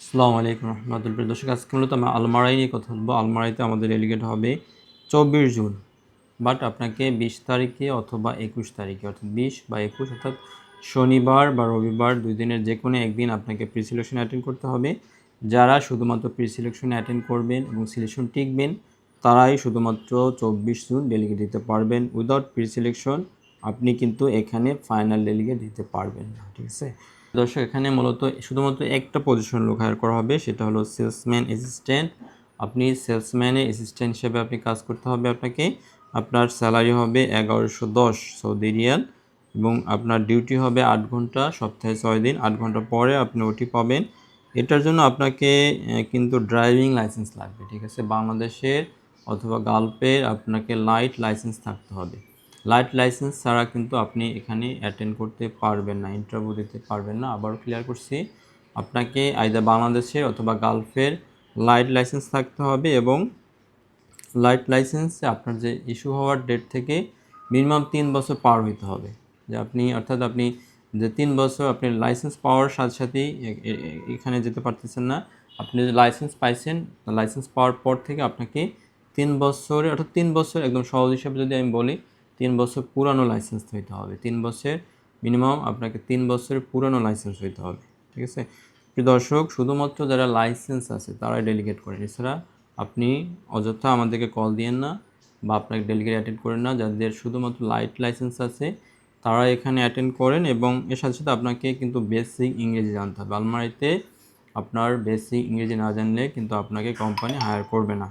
আসসালামু আলাইকুম রহমতুল্লাহ। দর্শক, আজকে মূলত আমরা আলমারাই নিয়ে কথা বলবো। আলমারাইতে আমাদের ডেলিগেট হবে 24 জুন, বাট আপনাকে 20 তারিখে অথবা 21 তারিখে, অর্থাৎ 20 বা 21, অর্থাৎ শনিবার বা রবিবার, 2 দিনের যে কোনো একদিন আপনাকে প্রি সিলেকশন অ্যাটেন্ড করতে হবে। যারা শুধুমাত্র প্রি সিলেকশনে অ্যাটেন্ড করবেন এবং সিলেকশন টিকবেন, তারাই শুধুমাত্র 24 জুন ডেলিগেট দিতে পারবেন। উইদাউট প্রি সিলেকশন আপনি কিন্তু এখানে ফাইনাল ডেলিগেট দিতে পারবেন না, ঠিক আছে দর্শক। এখানে মূলত শুধুমাত্র একটা পজিশন লোক হায়ার করা হবে, সেটা হলো সেলসম্যান অ্যাসিস্ট্যান্ট। আপনি সেলসম্যানের অ্যাসিস্ট্যান্ট হিসেবে আপনি কাজ করতে হবে আপনাকে। আপনার স্যালারি হবে 1110 সৌদি রিয়াল এবং আপনার ডিউটি হবে 8 ঘন্টা, সপ্তাহে 6 দিন। 8 ঘন্টা পরে আপনি ওটি পাবেন। এটার জন্য আপনাকে কিন্তু ড্রাইভিং লাইসেন্স লাগবে, ঠিক আছে। বাংলাদেশের অথবা গালফের আপনাকে লাইট লাইসেন্স থাকতে হবে। লাইট লাইসেন্স ছাড়া কিন্তু আপনি এখানে অ্যাটেন্ড করতে পারবেন না, ইন্টারভিউ দিতে পারবেন না। আবারও ক্লিয়ার করছি, আপনাকে আইদার বাংলাদেশের অথবা গালফের লাইট লাইসেন্স থাকতে হবে এবং লাইট লাইসেন্সে আপনার যে ইস্যু হওয়ার ডেট থেকে মিনিমাম 3 বছর পার হইতে হবে। যে আপনি, অর্থাৎ আপনি যে 3 বছর আপনি লাইসেন্স পাওয়ার সাথে সাথেই এখানে যেতে পারতেছেন না। আপনি যে লাইসেন্স পাইছেন, লাইসেন্স পাওয়ার পর থেকে আপনাকে 3 বছরে, অর্থাৎ 3 বছর একদম সহজ হিসাবে যদি আমি বলি, 3 বছর পুরানো লাইসেন্স হইতে হবে। 3 বছর মিনিমাম আপনাকে 3 বছরের পুরানো লাইসেন্স হইতে হবে, ঠিক আছে। প্রিয় দর্শক, শুধুমাত্র যারা লাইসেন্স আছে তারাই ডেলিগেট করেন। এছাড়া আপনি অযথা আমাদেরকে কল দিয়েন না বা আপনাকে ডেলিগেট অ্যাটেন্ড করেন না। যাদের শুধুমাত্র লাইট লাইসেন্স আছে তারা এখানে অ্যাটেন্ড করেন এবং এর সাথে সাথে আপনাকে কিন্তু বেসিক ইংরেজি জানতে হবে। আলমারিতে আপনার বেসিক ইংরেজি না জানলে কিন্তু আপনাকে কোম্পানি হায়ার করবে না।